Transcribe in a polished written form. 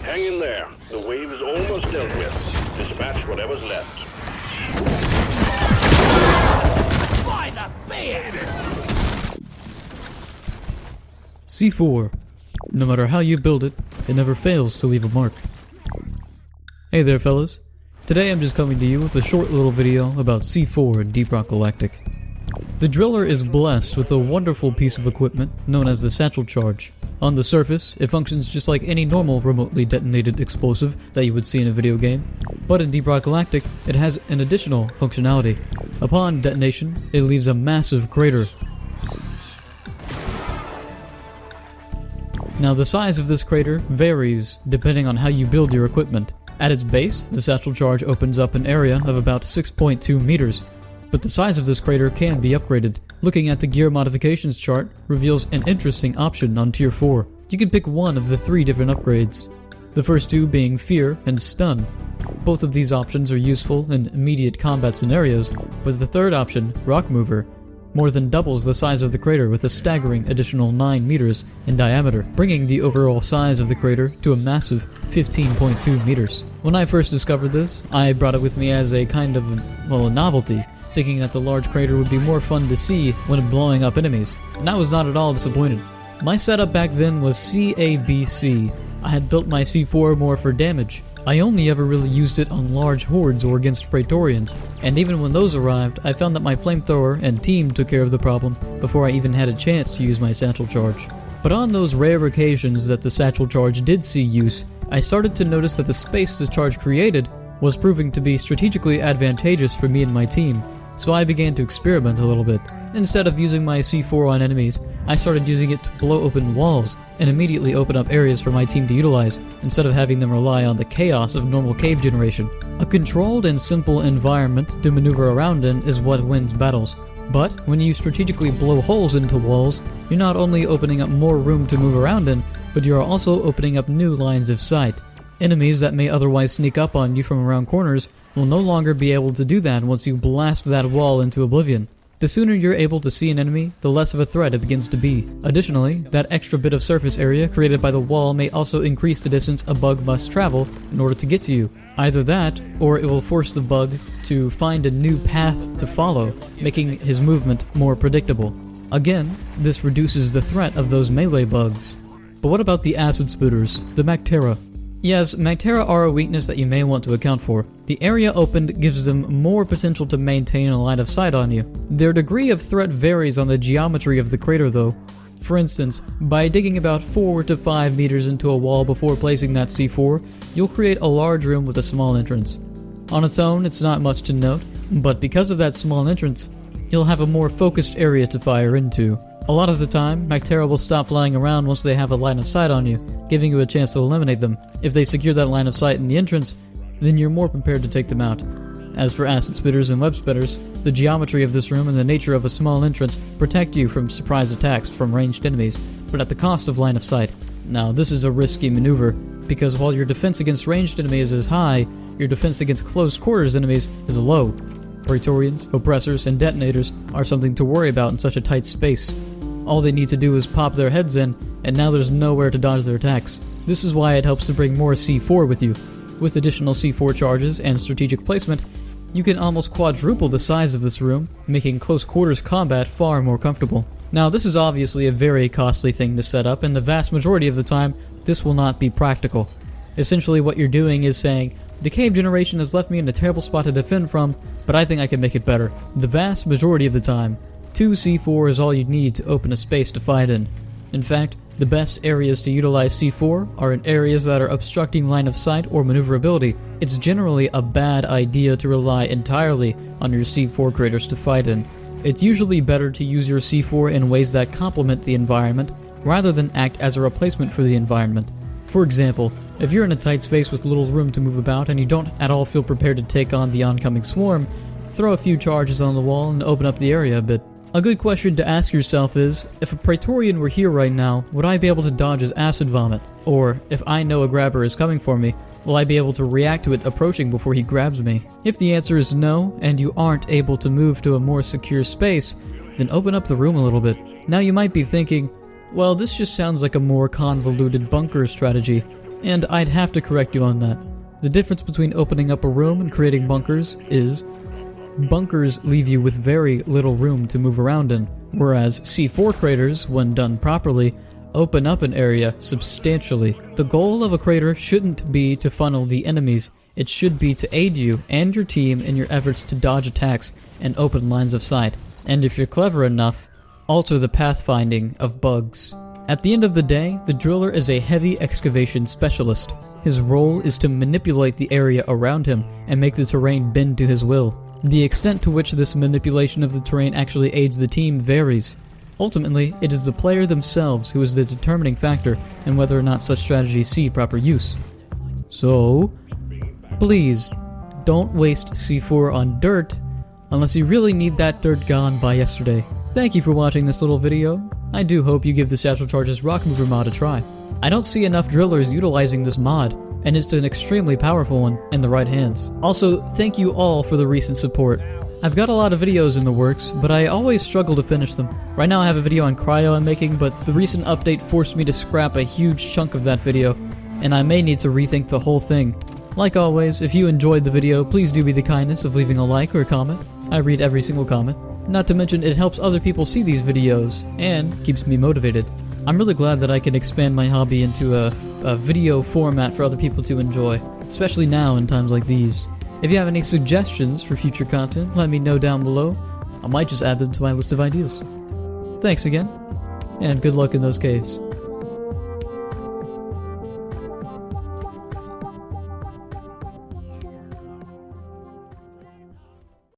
Hang in there. The wave is almost dealt with. Dispatch whatever's left. By the beard! C4. No matter how you build it, it never fails to leave a mark. Hey there fellas. Today I'm just coming to you with a short little video about C4 in Deep Rock Galactic. The driller is blessed with a wonderful piece of equipment known as the satchel charge. On the surface, it functions just like any normal remotely detonated explosive that you would see in a video game, but in Deep Rock Galactic, it has an additional functionality. Upon detonation, it leaves a massive crater. Now the size of this crater varies depending on how you build your equipment. At its base, the satchel charge opens up an area of about 6.2 meters. But the size of this crater can be upgraded. Looking at the gear modifications chart reveals an interesting option on tier 4. You can pick one of the 3 different upgrades. The first 2 being Fear and Stun. Both of these options are useful in immediate combat scenarios, but the third option, Rock Mover, more than doubles the size of the crater with a staggering additional 9 meters in diameter, bringing the overall size of the crater to a massive 15.2 meters. When I first discovered this, I brought it with me as a kind of, a novelty, thinking that the large crater would be more fun to see when blowing up enemies, and I was not at all disappointed. My setup back then was CABC. I had built my C4 more for damage. I only ever really used it on large hordes or against Praetorians, and even when those arrived, I found that my flamethrower and team took care of the problem before I even had a chance to use my satchel charge. But on those rare occasions that the satchel charge did see use, I started to notice that the space the charge created was proving to be strategically advantageous for me and my team. So I began to experiment a little bit. Instead of using my C4 on enemies, I started using it to blow open walls and immediately open up areas for my team to utilize, instead of having them rely on the chaos of normal cave generation. A controlled and simple environment to maneuver around in is what wins battles. But when you strategically blow holes into walls, you're not only opening up more room to move around in, but you're also opening up new lines of sight. Enemies that may otherwise sneak up on you from around corners will no longer be able to do that once you blast that wall into oblivion. The sooner you're able to see an enemy, the less of a threat it begins to be. Additionally, that extra bit of surface area created by the wall may also increase the distance a bug must travel in order to get to you. Either that, or it will force the bug to find a new path to follow, making his movement more predictable. Again, this reduces the threat of those melee bugs. But what about the acid spitters, the Mactera? Yes, Mactera are a weakness that you may want to account for. The area opened gives them more potential to maintain a line of sight on you. Their degree of threat varies on the geometry of the crater though. For instance, by digging about 4 to 5 meters into a wall before placing that C4, you'll create a large room with a small entrance. On its own, it's not much to note, but because of that small entrance, you'll have a more focused area to fire into. A lot of the time, Mactera will stop flying around once they have a line of sight on you, giving you a chance to eliminate them. If they secure that line of sight in the entrance, then you're more prepared to take them out. As for acid spitters and web spitters, the geometry of this room and the nature of a small entrance protect you from surprise attacks from ranged enemies, but at the cost of line of sight. Now, this is a risky maneuver, because while your defense against ranged enemies is high, your defense against close quarters enemies is low. Praetorians, oppressors, and detonators are something to worry about in such a tight space. All they need to do is pop their heads in, and now there's nowhere to dodge their attacks. This is why it helps to bring more C4 with you. With additional C4 charges and strategic placement, you can almost quadruple the size of this room, making close quarters combat far more comfortable. Now, this is obviously a very costly thing to set up, and the vast majority of the time, this will not be practical. Essentially what you're doing is saying, the cave generation has left me in a terrible spot to defend from, but I think I can make it better. The vast majority of the time, 2 C4 is all you need to open a space to fight in. In fact, the best areas to utilize C4 are in areas that are obstructing line of sight or maneuverability. It's generally a bad idea to rely entirely on your C4 craters to fight in. It's usually better to use your C4 in ways that complement the environment, rather than act as a replacement for the environment. For example, if you're in a tight space with little room to move about and you don't at all feel prepared to take on the oncoming swarm, throw a few charges on the wall and open up the area a bit. A good question to ask yourself is, if a Praetorian were here right now, would I be able to dodge his acid vomit? Or, if I know a grabber is coming for me, will I be able to react to it approaching before he grabs me? If the answer is no, and you aren't able to move to a more secure space, then open up the room a little bit. Now you might be thinking, well, this just sounds like a more convoluted bunker strategy. And I'd have to correct you on that. The difference between opening up a room and creating bunkers is bunkers leave you with very little room to move around in, whereas C4 craters, when done properly, open up an area substantially. The goal of a crater shouldn't be to funnel the enemies, it should be to aid you and your team in your efforts to dodge attacks and open lines of sight. And if you're clever enough, alter the pathfinding of bugs. At the end of the day, the driller is a heavy excavation specialist. His role is to manipulate the area around him and make the terrain bend to his will. The extent to which this manipulation of the terrain actually aids the team varies. Ultimately, it is the player themselves who is the determining factor in whether or not such strategies see proper use. So, please, don't waste C4 on dirt unless you really need that dirt gone by yesterday. Thank you for watching this little video. I do hope you give the Satchel Charge's Rock Mover mod a try. I don't see enough drillers utilizing this mod, and it's an extremely powerful one in the right hands. Also, thank you all for the recent support. I've got a lot of videos in the works, but I always struggle to finish them. Right now I have a video on cryo I'm making, but the recent update forced me to scrap a huge chunk of that video, and I may need to rethink the whole thing. Like always, if you enjoyed the video, please do me the kindness of leaving a like or a comment. I read every single comment. Not to mention, it helps other people see these videos, and keeps me motivated. I'm really glad that I can expand my hobby into a video format for other people to enjoy, especially now in times like these. If you have any suggestions for future content, let me know down below. I might just add them to my list of ideas. Thanks again, and good luck in those caves.